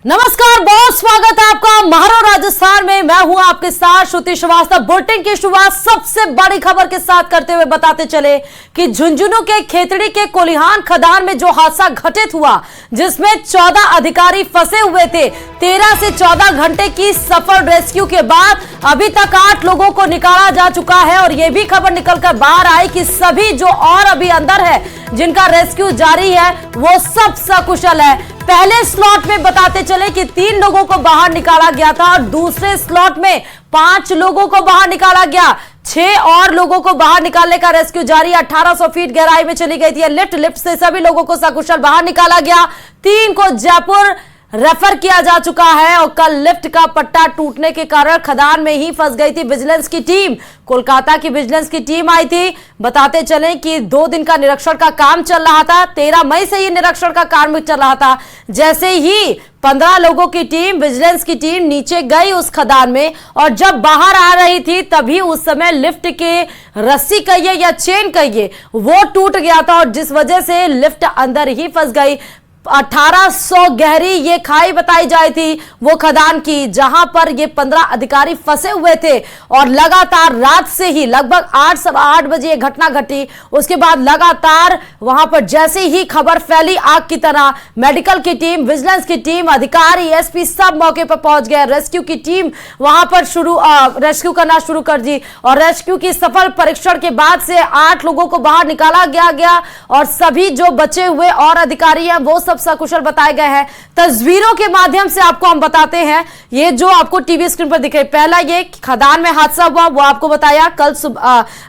नमस्कार, बहुत स्वागत है आपका महारो राजस्थान में। मैं हूं आपके साथ श्रुति श्रीवास्तव। बुलेटिन की शुरुआत सबसे बड़ी खबर के साथ करते हुए बताते चले कि झुंझुनू के खेतड़ी के कोलिहान खदान में जो हादसा घटित हुआ, जिसमें 14 अधिकारी फंसे हुए थे। 13 से 14 घंटे की सफल रेस्क्यू के बाद अभी तक 8 लोगों को निकाला जा चुका है। और यह भी खबर निकलकर बाहर आई कि सभी जो और अभी अंदर है, जिनका रेस्क्यू जारी है, वो सब सकुशल है। पहले स्लॉट में बताते चले कि 3 लोगों को बाहर निकाला गया था और दूसरे स्लॉट में 5 लोगों को बाहर निकाला गया। 6 और लोगों को बाहर निकालने का रेस्क्यू जारी। 1800 फीट गहराई में चली गई थी लिफ्ट से सभी लोगों को सकुशल बाहर निकाला गया। 3 को जयपुर रेफर किया जा चुका है। और कल लिफ्ट का पट्टा टूटने के कारण खदान में ही फंस गई थी विजिलेंस की टीम। कोलकाता की विजिलेंस की टीम आई थी। बताते चले कि 2 दिन का निरीक्षण का काम चल रहा था। 13 मई से ही निरीक्षण का काम चल रहा था। जैसे ही 15 लोगों की टीम, विजिलेंस की टीम नीचे गई उस खदान में, और जब बाहर आ रही थी तभी उस समय लिफ्ट के रस्सी कहिए या चेन कहिए, वो टूट गया था। और जिस वजह से लिफ्ट अंदर ही फंस गई। 1800 गहरी ये खाई बताई जाती थी वो खदान की, जहां पर ये 15 अधिकारी फंसे हुए थे। और लगातार रात से ही लगभग 8 सवा 8 बजे ये घटना घटी। उसके बाद लगातार वहां पर जैसे ही खबर फैली आग की तरह, मेडिकल की टीम, विजिलेंस की टीम, अधिकारी, एसपी सब मौके पर पहुंच गए। रेस्क्यू की टीम वहां पर रेस्क्यू करना शुरू कर दी। और रेस्क्यू की सफल परीक्षण के बाद से 8 लोगों को बाहर निकाला गया और सभी जो बचे हुए और अधिकारी हैं वो सब सकुशल बताए गए हैं। तस्वीरों के माध्यम से आपको हम बताते हैं। ये जो आपको टीवी स्क्रीन पर दिख रही, पहला ये खदान में हादसा हुआ, वो आपको बताया कल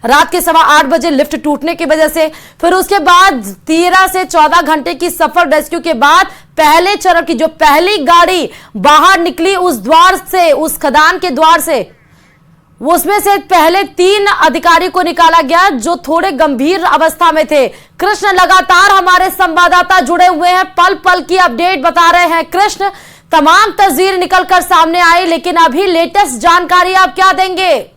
रात के सवा 8 बजे लिफ्ट टूटने की वजह से। फिर उसके बाद 13 से 14 घंटे की सफल रेस्क्यू के बाद पहले चरण की जो पहली गाड़ी बाहर निकली उस द्वार से, उस खदान के द्वार से, उसमें से पहले 3 अधिकारी को निकाला गया जो थोड़े गंभीर अवस्था में थे। कृष्ण, लगातार हमारे संवाददाता जुड़े हुए हैं, पल पल की अपडेट बता रहे हैं। कृष्ण, तमाम तस्वीर निकलकर सामने आई, लेकिन अभी लेटेस्ट जानकारी आप क्या देंगे?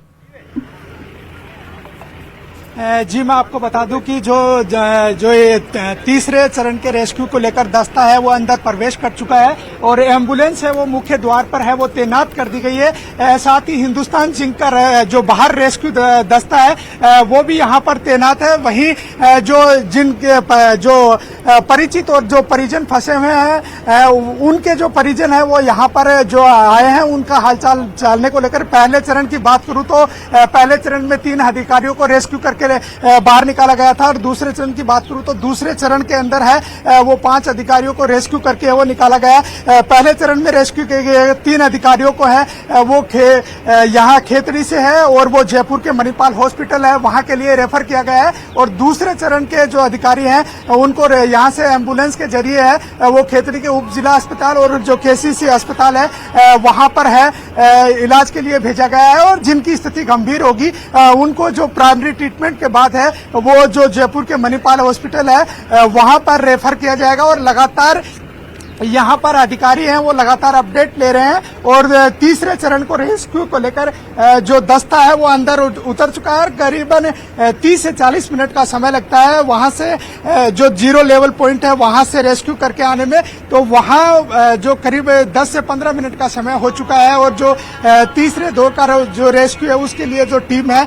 जी, मैं आपको बता दूं कि जो ये तीसरे चरण के रेस्क्यू को लेकर दस्ता है वो अंदर प्रवेश कर चुका है। और एम्बुलेंस है वो मुख्य द्वार पर है, वो तैनात कर दी गई है। साथ ही हिंदुस्तान जिंक का जो बाहर रेस्क्यू दस्ता है वो भी यहाँ पर तैनात है। वहीं जो परिचित और जो परिजन फंसे हुए हैं, उनके जो परिजन है वो यहाँ पर जो आए हैं, उनका हालचाल जानने को लेकर पहले चरण की बात करूं तो पहले चरण में 3 अधिकारियों को रेस्क्यू करके बाहर निकाला गया था। और दूसरे चरण की बात करूं तो दूसरे चरण के अंदर है वो 5 अधिकारियों को रेस्क्यू करके वो निकाला गया। पहले चरण में रेस्क्यू किए गए 3 अधिकारियों को है वो यहाँ खेतड़ी से है और वो जयपुर के मणिपाल हॉस्पिटल है वहां के लिए रेफर किया गया है। और दूसरे चरण के जो अधिकारी हैं उनको यहाँ से एम्बुलेंस के जरिए है वो खेतड़ी के उप जिला अस्पताल और जो केसीसी अस्पताल है वहां पर है इलाज के लिए भेजा गया है। और जिनकी स्थिति गंभीर होगी उनको जो प्राइमरी ट्रीटमेंट के बाद है वो जो जयपुर के मणिपाल हॉस्पिटल है वहां पर रेफर किया जाएगा। और लगातार यहाँ पर अधिकारी हैं वो लगातार अपडेट ले रहे हैं। और तीसरे चरण को रेस्क्यू को लेकर जो दस्ता है वो अंदर उतर चुका है। करीबन 30 से 40 मिनट का समय लगता है वहां से जो 0 लेवल पॉइंट है वहां से रेस्क्यू करके आने में। तो वहां जो करीब 10 से 15 मिनट का समय हो चुका है। और जो तीसरे दौर का जो रेस्क्यू है उसके लिए जो टीम है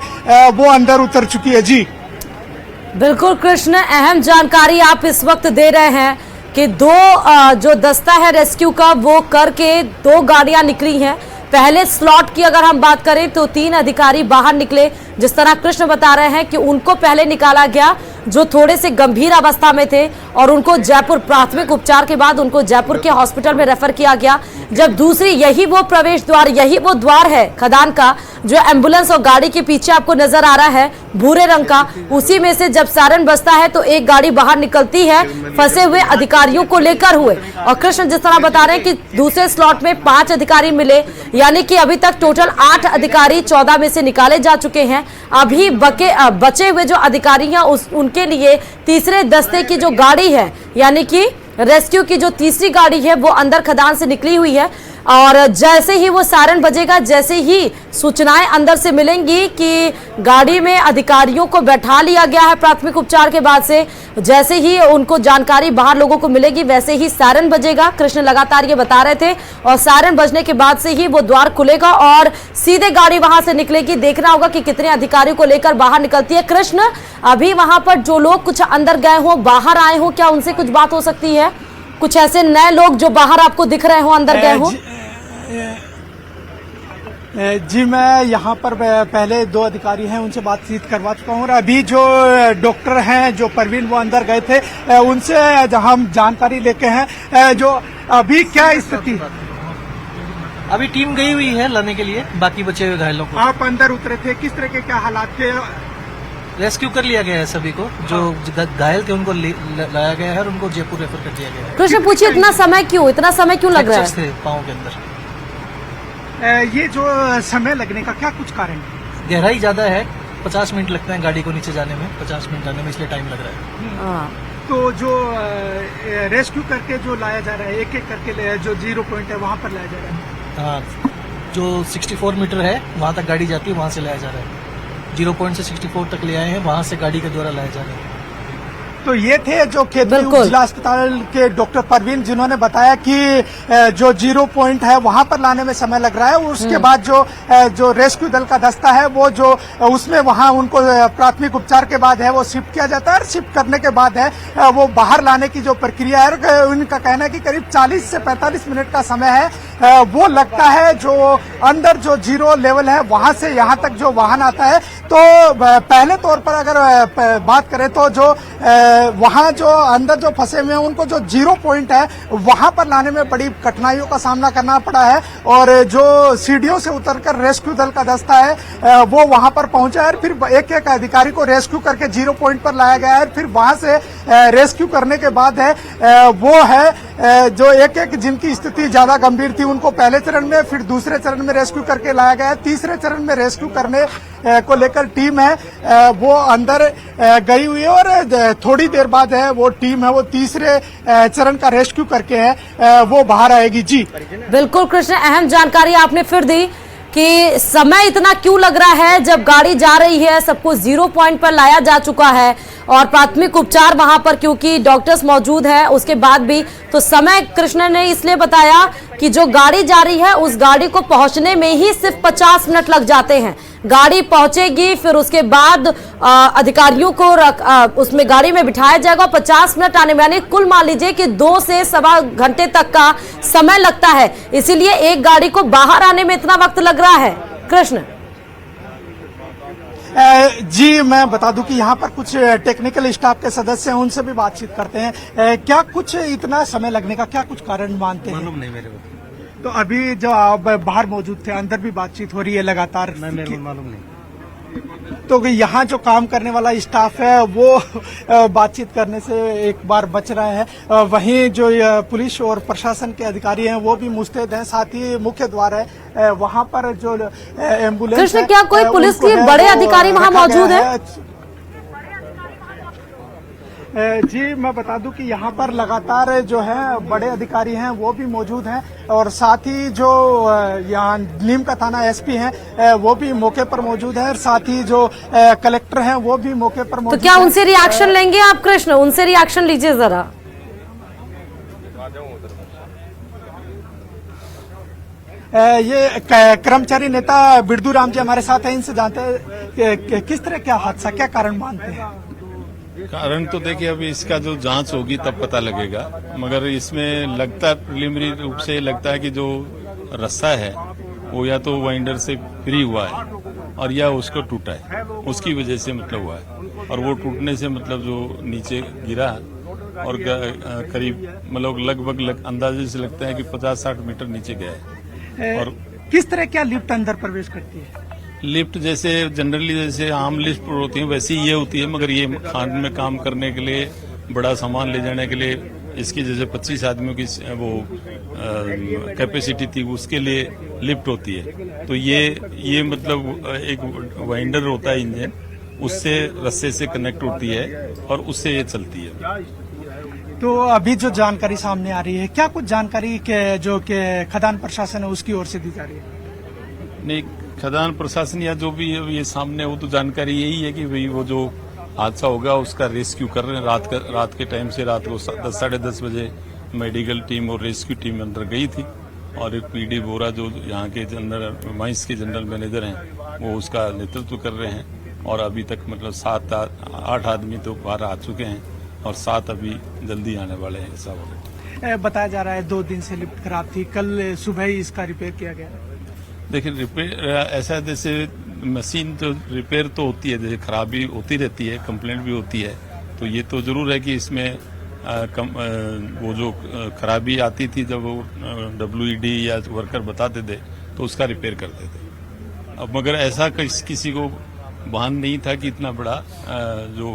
वो अंदर उतर चुकी है। जी बिल्कुल कृष्ण, अहम जानकारी आप इस वक्त दे रहे हैं कि 2 जो दस्ता है रेस्क्यू का वो करके 2 गाड़ियां निकली हैं। पहले स्लॉट की अगर हम बात करें तो 3 अधिकारी बाहर निकले। जिस तरह कृष्ण बता रहे हैं कि उनको पहले निकाला गया जो थोड़े से गंभीर अवस्था में थे और उनको जयपुर प्राथमिक उपचार के बाद उनको जयपुर के हॉस्पिटल में रेफर किया गया। जब दूसरी, यही वो प्रवेश द्वार, यही वो द्वार है खदान का जो एम्बुलेंस और गाड़ी के पीछे आपको नजर आ रहा है भूरे रंग का, उसी में से जब सायरन बजता है तो एक गाड़ी बाहर निकलती है फंसे हुए अधिकारियों को लेकर हुए। और कृष्ण जिस तरह बता रहे हैं कि दूसरे स्लॉट में 5 अधिकारी मिले, यानी कि अभी तक टोटल 8 अधिकारी 14 में से निकाले जा चुके हैं। अभी बचे हुए जो अधिकारी हैं उनके लिए तीसरे दस्ते की जो गाड़ी है, यानी कि रेस्क्यू की जो तीसरी गाड़ी है वो अंदर खदान से निकली हुई है। और जैसे ही वो सायरन बजेगा, जैसे ही सूचनाएं अंदर से मिलेंगी कि गाड़ी में अधिकारियों को बैठा लिया गया है प्राथमिक उपचार के बाद से, जैसे ही उनको जानकारी बाहर लोगों को मिलेगी वैसे ही सायरन बजेगा। कृष्ण लगातार ये बता रहे थे, और सायरन बजने के बाद से ही वो द्वार खुलेगा और सीधे गाड़ी वहां से निकलेगी। देखना होगा कि कितने अधिकारियों को लेकर बाहर निकलती है। कृष्ण, अभी वहां पर जो लोग कुछ अंदर गए हो, बाहर आए हो, क्या उनसे कुछ बात हो सकती है? कुछ ऐसे नए लोग जो बाहर आपको दिख रहे हो, अंदर गए हो? जी, मैं यहाँ पर पहले 2 अधिकारी हैं, उनसे बातचीत करवा चुका हूँ। और अभी जो डॉक्टर हैं, जो परवीन, वो अंदर गए थे, उनसे हम जानकारी लेके हैं जो अभी क्या स्थिति। अभी टीम गई हुई है लाने के लिए बाकी बचे हुए घायलों को। आप अंदर उतरे थे, किस तरह के क्या हालात थे? रेस्क्यू कर लिया गया है सभी को, जो घायल थे उनको लाया गया है और उनको जयपुर रेफर कर दिया गया है। कृष्ण, पूछिए इतना समय क्यों लग रहा है? थे पाँव के अंदर। ये जो समय लगने का क्या कुछ कारण है? गहराई ज्यादा है, 50 मिनट लगते हैं गाड़ी को नीचे जाने में, 50 मिनट जाने में, इसलिए टाइम लग रहा है। तो जो रेस्क्यू करके जो लाया जा रहा है, एक एक करके जो 0 पॉइंट है वहां पर लाया जा रहा है। हाँ, जो 64 मीटर है वहां तक गाड़ी जाती है, वहां से लाया जा रहा है। 0 पॉइंट से 64 तक ले आए हैं, वहां से गाड़ी के द्वारा लाया जा रहा है। तो ये थे जो खेतड़ी जिला अस्पताल के डॉक्टर परवीन, जिन्होंने बताया कि जो 0 पॉइंट है वहां पर लाने में समय लग रहा है। उसके बाद जो रेस्क्यू दल का दस्ता है वो जो उसमें वहां उनको प्राथमिक उपचार के बाद है वो शिफ्ट किया जाता है। शिफ्ट करने के बाद है वो बाहर लाने की जो प्रक्रिया है, उनका कहना है कि करीब 40 से 45 मिनट का समय है वो लगता है। जो अंदर जो 0 लेवल है वहां से यहाँ तक जो वाहन आता है, तो पहले तौर पर अगर बात करें तो जो वहां जो अंदर जो फंसे हुए हैं उनको जो 0 पॉइंट है वहां पर लाने में बड़ी कठिनाइयों का सामना करना पड़ा है। और जो सीढ़ियों से उतरकर रेस्क्यू दल का दस्ता है वो वहां पर पहुंचा है। फिर एक एक अधिकारी को रेस्क्यू करके 0 पॉइंट पर लाया गया है। फिर वहां से रेस्क्यू करने के बाद है वो है जो एक एक जिनकी स्थिति ज्यादा गंभीर थी उनको पहले चरण में, फिर दूसरे चरण में रेस्क्यू करके लाया गया है। तीसरे चरण में रेस्क्यू करने को लेकर टीम है वो अंदर गई हुई है, और थोड़ी देर बाद है वो टीम है वो तीसरे चरण का रेस्क्यू करके है वो बाहर आएगी। जी बिल्कुल कृष्ण, अहम जानकारी आपने फिर दी कि समय इतना क्यों लग रहा है जब गाड़ी जा रही है, सबको 0 पॉइंट पर लाया जा चुका है और प्राथमिक उपचार वहां पर क्योंकि डॉक्टर्स मौजूद है उसके बाद भी, तो समय कृष्ण ने इसलिए बताया कि जो गाड़ी जा रही है उस गाड़ी को पहुंचने में ही सिर्फ 50 मिनट लग जाते हैं। गाड़ी पहुंचेगी, फिर उसके बाद अधिकारियों को उसमें गाड़ी में बिठाया जाएगा, 50 मिनट आने में, यानी कुल मान लीजिए कि 2 से सवा घंटे तक का समय लगता है। इसीलिए एक गाड़ी को बाहर आने में इतना वक्त लग रहा है। कृष्ण जी, मैं बता दूं कि यहाँ पर कुछ टेक्निकल स्टाफ के सदस्य हैं, उनसे भी बातचीत करते हैं। क्या कुछ इतना समय लगने का क्या कुछ कारण मानते हैं? मालूम नहीं मेरे को। तो अभी जो आप बाहर मौजूद थे, अंदर भी बातचीत हो रही है लगातार? मेरे को मालूम नहीं। तो यहाँ जो काम करने वाला स्टाफ है वो बातचीत करने से एक बार बच रहे हैं। वहीं जो पुलिस और प्रशासन के अधिकारी हैं वो भी मुस्तैद हैं। साथ ही मुख्य द्वार है वहां पर जो एम्बुलेंस कृष्ण, क्या कोई पुलिस के बड़े अधिकारी वहां मौजूद है? जी, मैं बता दूं कि यहाँ पर लगातार जो है बड़े अधिकारी हैं वो भी मौजूद हैं, और साथ ही जो यहाँ नीम का थाना एसपी हैं वो भी मौके पर मौजूद है, और साथ ही जो कलेक्टर हैं वो भी मौके पर मौजूद तो क्या उनसे रिएक्शन लेंगे आप कृष्ण? उनसे रिएक्शन लीजिए जरा। ये कर्मचारी नेता बिरदू राम जी हमारे साथ हैं, इनसे जानते हैं किस तरह क्या हादसा, क्या कारण मानते हैं? कारण तो देखिए अभी इसका जो जांच होगी तब पता लगेगा, मगर इसमें लगता प्रिलिमिनरी रूप से लगता है कि जो रस्सा है वो या तो वाइंडर से फ्री हुआ है और या उसको टूटा है, उसकी वजह से मतलब हुआ है। और वो टूटने से मतलब जो नीचे गिरा और करीब मतलब लगभग अंदाजे से लगता है कि 50-60 मीटर नीचे गया है। और किस तरह क्या लिफ्ट अंदर प्रवेश करती है? लिफ्ट जैसे जनरली जैसे आम लिफ्ट होती है वैसी ये होती है, मगर ये खान में काम करने के लिए, बड़ा सामान ले जाने के लिए, इसकी जैसे 25 आदमियों की वो कैपेसिटी थी, उसके लिए लिफ्ट होती है। तो ये मतलब एक वाइंडर होता है इंजन, उससे रस्से से कनेक्ट होती है और उससे ये चलती है। तो अभी जो जानकारी सामने आ रही है, क्या कुछ जानकारी के जो के खदान प्रशासन है उसकी ओर से दी जा रही है? नहीं, खदान प्रशासन या जो भी ये सामने वो तो जानकारी यही है कि भाई वो जो हादसा होगा उसका रेस्क्यू कर रहे हैं। रात के टाइम से रात को 10 साढ़े 10 बजे मेडिकल टीम और रेस्क्यू टीम अंदर गई थी और एक पीडी बोरा जो यहाँ के माइंस के जनरल मैनेजर हैं वो उसका नेतृत्व कर रहे हैं। और अभी तक मतलब 7-8 आदमी तो बाहर आ चुके हैं और 7 अभी जल्दी आने वाले हैं। ऐसा हो बताया जा रहा है 2 दिन से लिफ्ट खराब थी, कल सुबह ही इसका रिपेयर किया गया। देखिए रिपेयर ऐसा जैसे मशीन तो रिपेयर तो होती है, जैसे खराबी होती रहती है, कंप्लेंट भी होती है, तो ये तो जरूर है कि इसमें वो जो खराबी आती थी जब वो WED या वर्कर बताते थे तो उसका रिपेयर करते थे। अब मगर ऐसा किसी को भान नहीं था कि इतना बड़ा जो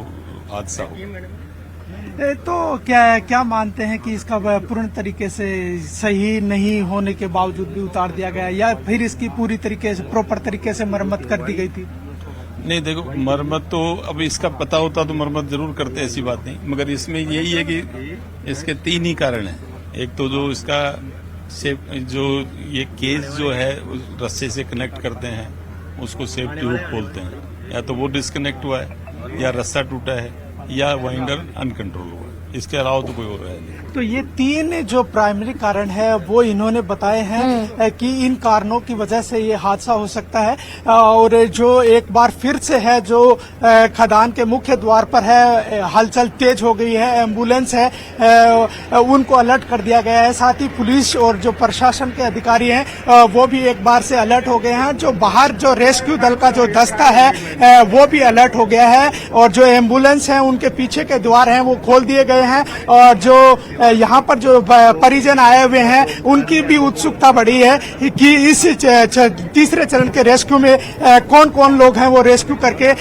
हादसा हो। तो क्या मानते हैं कि इसका पूर्ण तरीके से सही नहीं होने के बावजूद भी उतार दिया गया या फिर इसकी पूरी तरीके से प्रॉपर तरीके से मरम्मत कर दी गई थी? नहीं देखो, मरम्मत तो अब इसका पता होता तो मरम्मत जरूर करते, ऐसी बात नहीं, मगर इसमें यही है कि इसके 3 ही कारण हैं। एक तो जो इसका जो ये केस जो है उस रस्से से कनेक्ट करते हैं उसको सेफ्टी हुक बोलते हैं, या तो वो डिस्कनेक्ट हुआ है या रस्सा टूटा है या वाइंडर अनकंट्रोल हुआ है। इसके अलावा तो कोई और है नहीं। तो ये 3 जो प्राइमरी कारण है वो इन्होंने बताए हैं कि इन कारणों की वजह से ये हादसा हो सकता है। और जो एक बार फिर से है जो खदान के मुख्य द्वार पर है, हलचल तेज हो गई है, एम्बुलेंस है उनको अलर्ट कर दिया गया है। साथ ही पुलिस और जो प्रशासन के अधिकारी हैं वो भी एक बार से अलर्ट हो गए हैं। जो बाहर जो रेस्क्यू दल का जो दस्ता है वो भी अलर्ट हो गया है और जो एम्बुलेंस है उनके पीछे के द्वार हैं वो खोल दिए गए हैं। और जो यहाँ पर जो परिजन आए हुए हैं उनकी भी उत्सुकता बढ़ी है कि इस तीसरे चरण के रेस्क्यू में कौन कौन लोग हैं वो रेस्क्यू करके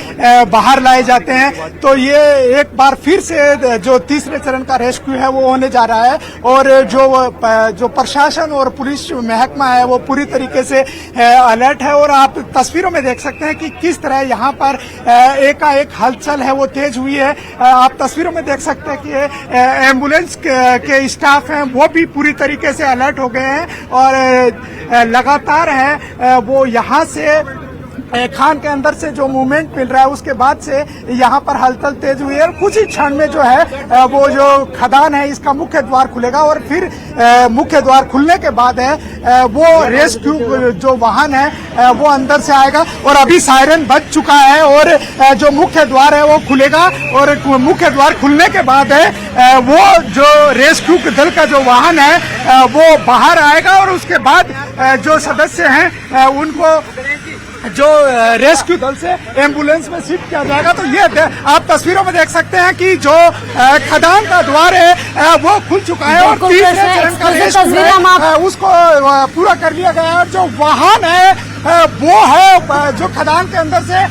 बाहर लाए जाते हैं। तो ये एक बार फिर से जो तीसरे चरण का रेस्क्यू है वो होने जा रहा है और जो प्रशासन और पुलिस महकमा है वो पूरी तरीके से अलर्ट है। और आप तस्वीरों में देख सकते हैं कि किस तरह यहाँ पर एकाएक हलचल है वो तेज हुई है। आप तस्वीरों में देख सकते हैं कि एम्बुलेंस के स्टाफ हैं वो भी पूरी तरीके से अलर्ट हो गए हैं और लगातार है वो यहाँ से खान के अंदर से जो मूवमेंट मिल रहा है उसके बाद से यहाँ पर हलचल तेज हुई है। और कुछ ही क्षण में जो है वो जो खदान है इसका मुख्य द्वार खुलेगा और फिर मुख्य द्वार खुलने के बाद है वो रेस्क्यू जो वाहन है वो अंदर से आएगा। और अभी सायरन बज चुका है और जो मुख्य द्वार है वो खुलेगा और मुख्य द्वार खुलने के बाद है वो जो रेस्क्यू दल का जो वाहन है वो बाहर आएगा और उसके बाद जो सदस्य हैं उनको जो रेस्क्यू दल से एम्बुलेंस में शिफ्ट किया जाएगा। तो ये आप तस्वीरों में देख सकते हैं कि जो खदान का द्वार है वो खुल चुका है और तीसरे चरण का रेस्क्यू है उसको पूरा कर लिया गया है। और जो वाहन है वो है जो खदान के अंदर से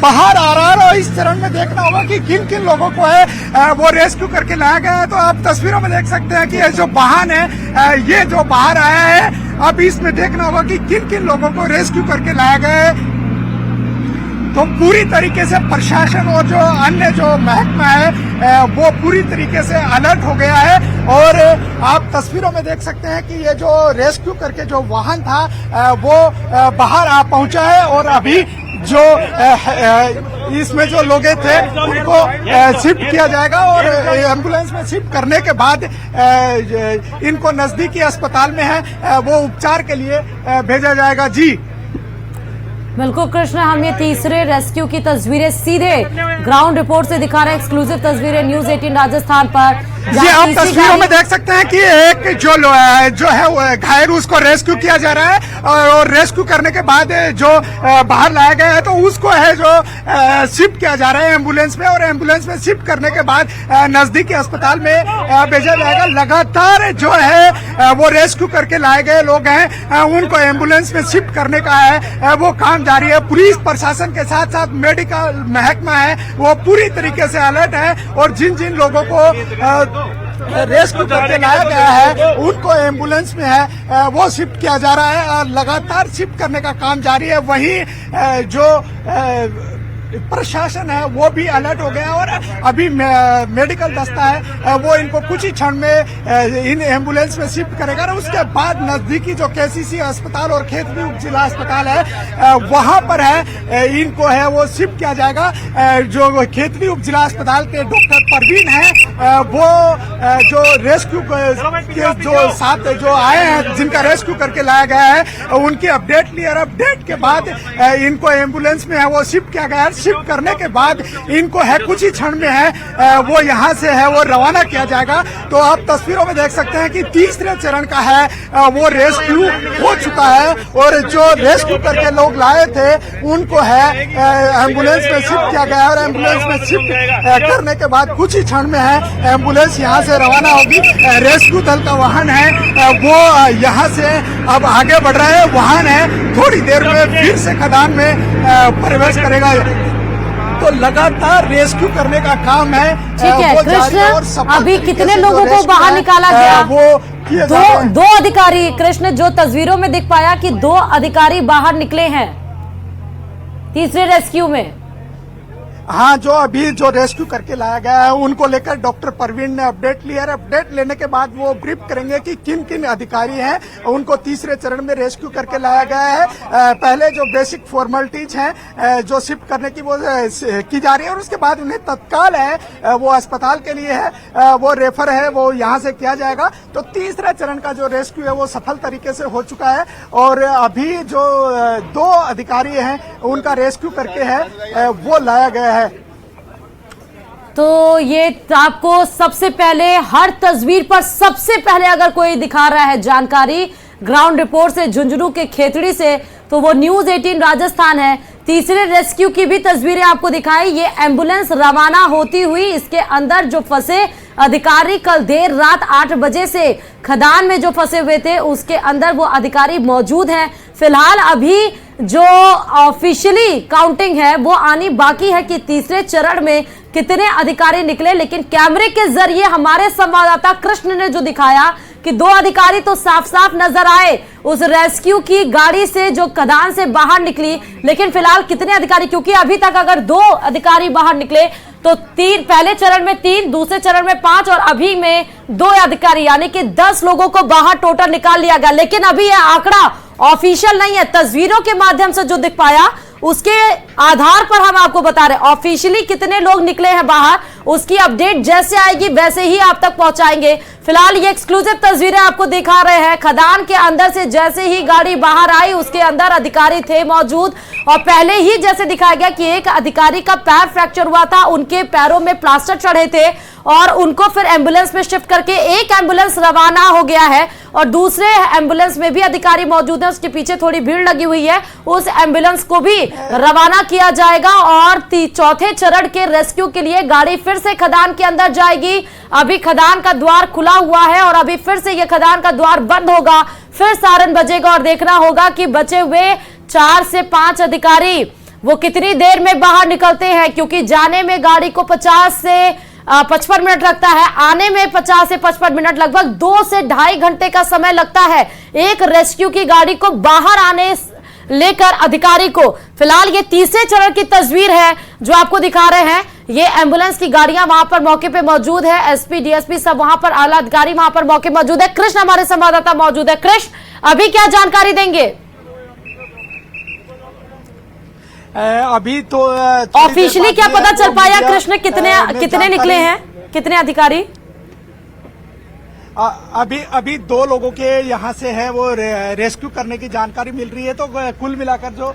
बाहर आ रहा है और इस चरण में देखना होगा कि किन किन लोगों को है वो रेस्क्यू करके लाया गया है। तो आप तस्वीरों में देख सकते हैं कि ये जो वाहन है ये जो बाहर आया है, अब इसमें देखना होगा कि किन किन लोगों को रेस्क्यू करके लाया गया है। तो पूरी तरीके से प्रशासन और जो अन्य जो महकमा है वो पूरी तरीके से अलर्ट हो गया है। और आप तस्वीरों में देख सकते हैं कि ये जो रेस्क्यू करके जो वाहन था वो बाहर आ पहुंचा है और अभी जो इसमें जो लोग थे उनको शिफ्ट किया जाएगा और एम्बुलेंस में शिफ्ट करने के बाद इनको नजदीकी अस्पताल में है वो उपचार के लिए भेजा जाएगा। जी बिल्कुल कृष्ण, हम ये तीसरे रेस्क्यू की तस्वीरें सीधे ग्राउंड रिपोर्ट से दिखा रहे हैं। एक्सक्लूसिव तस्वीरें न्यूज 18 राजस्थान पर। जी आप तस्वीरों में देख सकते हैं कि एक जो है घायल उसको रेस्क्यू किया जा रहा है और रेस्क्यू करने के बाद जो बाहर लाया गया है तो उसको है जो शिफ्ट किया जा रहा है एम्बुलेंस में और एम्बुलेंस में शिफ्ट करने के बाद नजदीकी अस्पताल में भेजा जाएगा। लगातार जो है वो रेस्क्यू करके लाए गए लोग हैं उनको एम्बुलेंस में शिफ्ट करने का है वो काम जारी है। पुलिस प्रशासन के साथ साथ मेडिकल महकमा है वो पूरी तरीके से अलर्ट है और जिन जिन लोगों को रेस्क्यू करके लाया गया है उनको एम्बुलेंस में है वो शिफ्ट किया जा रहा है और लगातार शिफ्ट करने का काम जारी है। वहीं जो प्रशासन है वो भी अलर्ट हो गया और अभी मेडिकल दस्ता है वो इनको कुछ ही क्षण में इन एम्बुलेंस में शिफ्ट करेगा और उसके बाद नजदीकी जो केसीसी अस्पताल और खेतड़ी उप जिला अस्पताल है वहां पर है इनको है वो शिफ्ट किया जाएगा। जो खेतड़ी उप जिला अस्पताल के डॉक्टर परवीन है वो जो रेस्क्यू के जो साथ जो आए हैं जिनका रेस्क्यू करके लाया गया है उनकी अपडेट ली और अपडेट के बाद इनको एम्बुलेंस में है वो शिफ्ट किया गया है। शिफ्ट करने के बाद इनको है कुछ ही क्षण में है वो यहाँ से है वो रवाना किया जाएगा। तो आप तस्वीरों में देख सकते हैं कि तीसरे चरण का है वो रेस्क्यू हो चुका है और जो रेस्क्यू करके लोग लाए थे उनको है एम्बुलेंस में शिफ्ट किया गया और एम्बुलेंस में शिफ्ट करने के बाद कुछ ही क्षण में है एम्बुलेंस यहाँ से रवाना होगी। रेस्क्यू दल का वाहन है वो यहाँ से अब आगे बढ़ रहा है। वाहन है थोड़ी देर में फिर से खदान में प्रवेश करेगा। तो लगातार रेस्क्यू करने का काम है। ठीक है कृष्ण, अभी कितने लोगों को बाहर निकाला गया? वो दो अधिकारी कृष्ण जो तस्वीरों में दिख पाया कि 2 अधिकारी बाहर निकले हैं तीसरे रेस्क्यू में। हाँ, जो अभी जो रेस्क्यू करके लाया गया है उनको लेकर डॉक्टर परवीन ने अपडेट लिया है। अपडेट लेने के बाद वो ब्रीफ करेंगे कि किन किन अधिकारी हैं उनको तीसरे चरण में रेस्क्यू करके लाया गया है। पहले जो बेसिक फॉर्मेलिटीज हैं जो शिफ्ट करने की वो की जा रही है और उसके बाद उन्हें तत्काल है वो अस्पताल के लिए है वो रेफर है वो यहाँ से किया जाएगा। तो तीसरा चरण का जो रेस्क्यू है वो सफल तरीके से हो चुका है और अभी जो 2 अधिकारी हैं उनका रेस्क्यू करके है वो लाया गया है। तो ये आपको सबसे पहले हर तस्वीर पर सबसे पहले अगर कोई दिखा रहा है जानकारी ग्राउंड रिपोर्ट से झुंझुनू के खेतड़ी से तो वो न्यूज़ 18 राजस्थान है। तीसरे रेस्क्यू की भी तस्वीरें आपको दिखाई। ये एम्बुलेंस रवाना होती हुई इसके अंदर जो फंसे अधिकारी कल देर रात 8 बजे से खदान में जो फंसे हुए थे उसके अंदर वो अधिकारी मौजूद हैं। फिलहाल अभी जो ऑफिशियली काउंटिंग है वो आनी बाकी है कि तीसरे चरण में कितने अधिकारी निकले, लेकिन कैमरे के जरिए हमारे संवाददाता कृष्ण ने जो दिखाया कि 2 अधिकारी तो साफ साफ नजर आए उस रेस्क्यू की गाड़ी से जो खदान से बाहर निकली। लेकिन फिलहाल कितने अधिकारी, क्योंकि अभी तक अगर 2 अधिकारी बाहर निकले तो 3 पहले चरण में 3, दूसरे चरण में 5 और अभी में 2 अधिकारी यानी कि 10 लोगों को बाहर टोटल निकाल लिया गया। लेकिन अभी यह आंकड़ा ऑफिशियल नहीं है। तस्वीरों के माध्यम से जो दिख पाया उसके आधार पर हम आपको बता रहे हैं ऑफिशियली कितने लोग निकले हैं बाहर उसकी अपडेट जैसे आएगी वैसे ही आप तक पहुंचाएंगे। फिलहाल ये एक्सक्लूसिव तस्वीरें आपको दिखा रहे हैं। खदान के अंदर से जैसे ही गाड़ी बाहर आई उसके अंदर अधिकारी थे मौजूद और पहले ही जैसे दिखाया गया कि एक अधिकारी का पैर फ्रैक्चर हुआ था, उनके पैरों में प्लास्टर चढ़े थे और उनको फिर एम्बुलेंस में शिफ्ट करके एक एम्बुलेंस रवाना हो गया है और दूसरे एम्बुलेंस में भी अधिकारी मौजूद है। उसके पीछे थोड़ी भीड़ लगी हुई है, उस एम्बुलेंस को भी रवाना किया जाएगा और चौथे चरण के रेस्क्यू के लिए गाड़ी फिर से खदान के अंदर जाएगी। अभी खदान का द्वार खुला हुआ है और अभी फिर से यह खदान का द्वार बंद होगा, फिर सायरन बजेगा और देखना होगा कि बचे हुए 4 से 5 अधिकारी वो कितनी देर में बाहर निकलते हैं, क्योंकि जाने में गाड़ी को 50 से 55 मिनट लगता है, आने में 50 से 55 मिनट, लगभग 2 से 2.5 घंटे का समय लगता है एक रेस्क्यू की गाड़ी को बाहर आने लेकर अधिकारी को। फिलहाल ये तीसरे चरण की तस्वीर है जो आपको दिखा रहे हैं। ये एम्बुलेंस की गाड़ियां वहां पर मौके पे मौजूद है, एसपी डीएसपी सब वहां पर, आला अधिकारी वहां पर मौके मौजूद है। कृष्ण हमारे संवाददाता मौजूद है। कृष्ण, अभी क्या जानकारी देंगे? अभी तो ऑफिशियली क्या पता चल पाया कृष्ण कितने निकले हैं, कितने अधिकारी? अभी 2 लोगों के यहाँ से है वो रेस्क्यू करने की जानकारी मिल रही है। तो कुल मिलाकर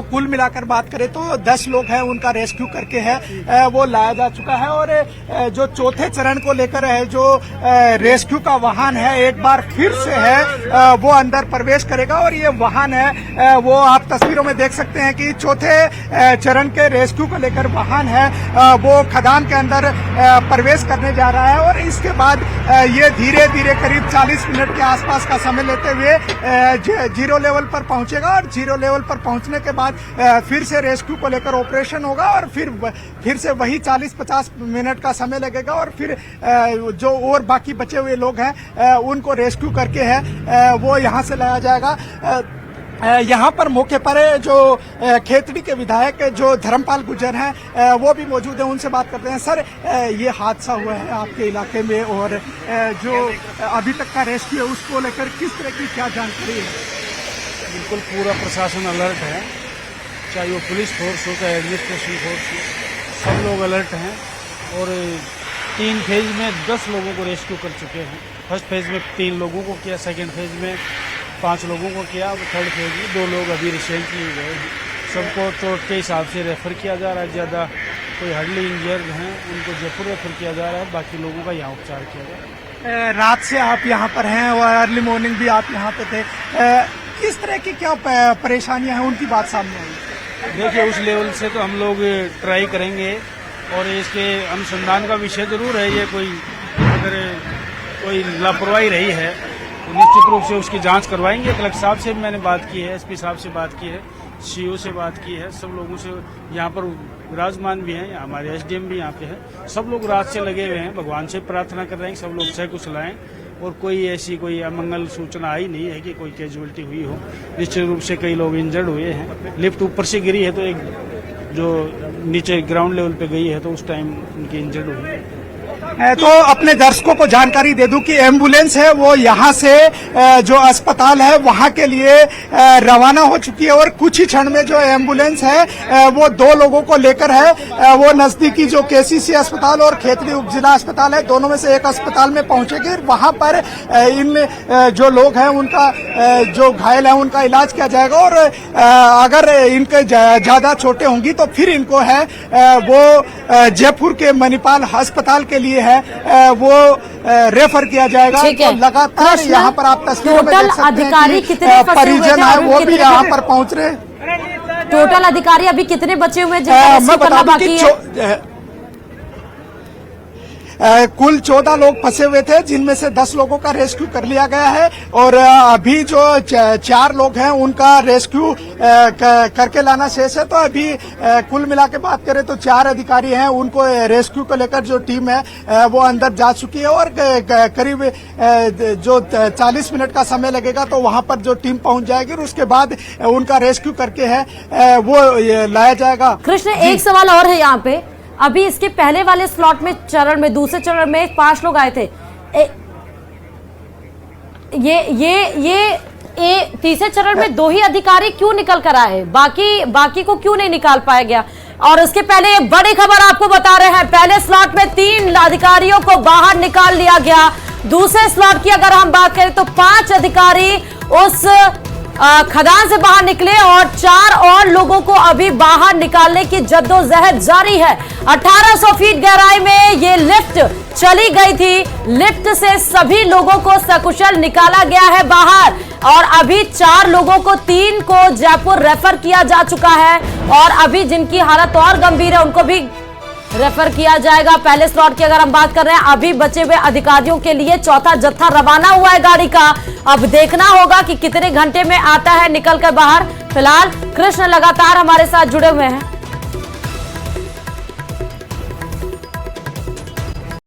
कुल मिलाकर बात करें तो 10 लोग हैं उनका रेस्क्यू करके है वो लाया जा चुका है और जो चौथे चरण को लेकर है जो रेस्क्यू का वाहन है एक बार फिर से है वो अंदर प्रवेश करेगा और ये वाहन है वो आप तस्वीरों में देख सकते हैं कि चौथे चरण के रेस्क्यू को लेकर वाहन है वो खदान के अंदर प्रवेश करने जा रहा है और इसके बाद ये धीरे धीरे करीब 40 मिनट के आसपास का समय लेते हुए 0 लेवल पर पहुंचेगा और 0 लेवल पर पहुंचने के बाद फिर से रेस्क्यू को लेकर ऑपरेशन होगा और फिर से वही 40-50 मिनट का समय लगेगा और फिर जो और बाकी बचे हुए लोग हैं उनको रेस्क्यू करके है वो यहाँ से लाया जाएगा। यहाँ पर मौके पर जो खेतड़ी के विधायक जो धर्मपाल गुर्जर हैं वो भी मौजूद हैं, उनसे बात करते हैं। सर, ये हादसा हुआ है आपके इलाके में और जो अभी तक का रेस्क्यू है उसको लेकर किस तरह की क्या जानकारी है? बिल्कुल पूरा प्रशासन अलर्ट है, चाहे वो पुलिस फोर्स हो चाहे एडमिनिस्ट्रेशन फोर्स हो, सब लोग अलर्ट हैं। और 3 फेज में 10 लोगों को रेस्क्यू कर चुके हैं। फर्स्ट फेज में 3 लोगों को किया, सेकंड फेज में 5 लोगों को किया, थर्ड फेज में 2 लोग अभी रिसेंटली गए हैं। सबको चोट के हिसाब से रेफ़र किया जा रहा है। ज़्यादा कोई हार्डली इंजर्ड हैं उनको जयपुर रेफ़र किया जा रहा है, बाकी लोगों का यहाँ उपचार किया जा रहा है। रात से आप यहाँ पर हैं और अर्ली मॉर्निंग भी आप यहाँ पे थे, किस तरह की क्या परेशानियां हैं उनकी बात सामने आई? देखिए, उस लेवल से तो हम लोग ट्राई करेंगे और इसके अनुसंधान का विषय जरूर है। ये कोई अगर कोई लापरवाही रही है तो निश्चित रूप से उसकी जांच करवाएंगे। कलेक्टर साहब से मैंने बात की है, एसपी साहब से बात की है, सीओ से बात की है, सब लोगों से यहाँ पर विराजमान भी हैं, हमारे एसडीएम भी यहाँ पे है। सब लोग रात से लगे हुए हैं, भगवान से प्रार्थना कर रहे हैं सब लोग सकुशल आएं और कोई ऐसी कोई अमंगल सूचना आई नहीं है कि कोई कैजुअलिटी हुई हो। निश्चित रूप से कई लोग इंजर्ड हुए हैं। लिफ्ट ऊपर से गिरी है तो एक जो नीचे ग्राउंड लेवल पे गई है तो उस टाइम उनकी इंजर्ड हुई है। तो अपने दर्शकों को जानकारी दे दूं कि एम्बुलेंस है वो यहाँ से जो अस्पताल है वहाँ के लिए रवाना हो चुकी है और कुछ ही क्षण में जो एम्बुलेंस है वो 2 लोगों को लेकर है वो नजदीकी जो केसीसी अस्पताल और खेतड़ी उपजिला अस्पताल है, दोनों में से एक अस्पताल में पहुंचेगी। वहां पर इन जो लोग हैं उनका जो घायल है उनका इलाज किया जाएगा और अगर इनके ज्यादा चोटें होंगी तो फिर इनको है वो जयपुर के मणिपाल अस्पताल के लिए है वो रेफर किया जाएगा। तो लगातार यहाँ पर आप तस्वीरों में देख सकते हैं कि परिजन है वो भी यहाँ पर पहुँच रहे। टोटल अधिकारी अभी कितने बचे हुए हैं जिनका रेस्क्यू करना बाकी है? कुल 14 लोग फंसे हुए थे जिनमें से 10 लोगों का रेस्क्यू कर लिया गया है और अभी जो 4 लोग हैं उनका रेस्क्यू करके लाना शेष है। तो अभी कुल मिला के बात करें तो 4 अधिकारी हैं, उनको रेस्क्यू को लेकर जो टीम है वो अंदर जा चुकी है और करीब जो 40 मिनट का समय लगेगा तो वहां पर जो टीम पहुंच जाएगी और उसके बाद उनका रेस्क्यू करके है वो लाया जाएगा। कृष्ण, एक सवाल और है यहाँ पे, अभी इसके पहले वाले स्लॉट में चरण में दूसरे चरण में 5 लोग आए थे, ये तीसरे चरण में 2 ही अधिकारी क्यों निकल कर आए, बाकी को क्यों नहीं निकाल पाया गया? और उसके पहले एक बड़ी खबर आपको बता रहे हैं, पहले स्लॉट में 3 अधिकारियों को बाहर निकाल लिया गया। दूसरे स्लॉट की अगर हम बात करें तो 5 अधिकारी उस खदान से बाहर निकले और 4 और लोगों को अभी बाहर निकालने की जद्दोजहद जारी है। 1800 फीट गहराई में ये लिफ्ट चली गई थी, लिफ्ट से सभी लोगों को सकुशल निकाला गया है बाहर और अभी 4 लोगों को 3 को जयपुर रेफर किया जा चुका है और अभी जिनकी हालत और गंभीर है उनको भी रेफर किया जाएगा। पहले स्लॉट की अगर हम बात कर रहे हैं, अभी बचे हुए अधिकारियों के लिए चौथा जत्था रवाना हुआ है गाड़ी का। अब देखना होगा कि कितने घंटे में आता है निकल कर बाहर। फिलहाल कृष्ण लगातार हमारे साथ जुड़े हुए हैं।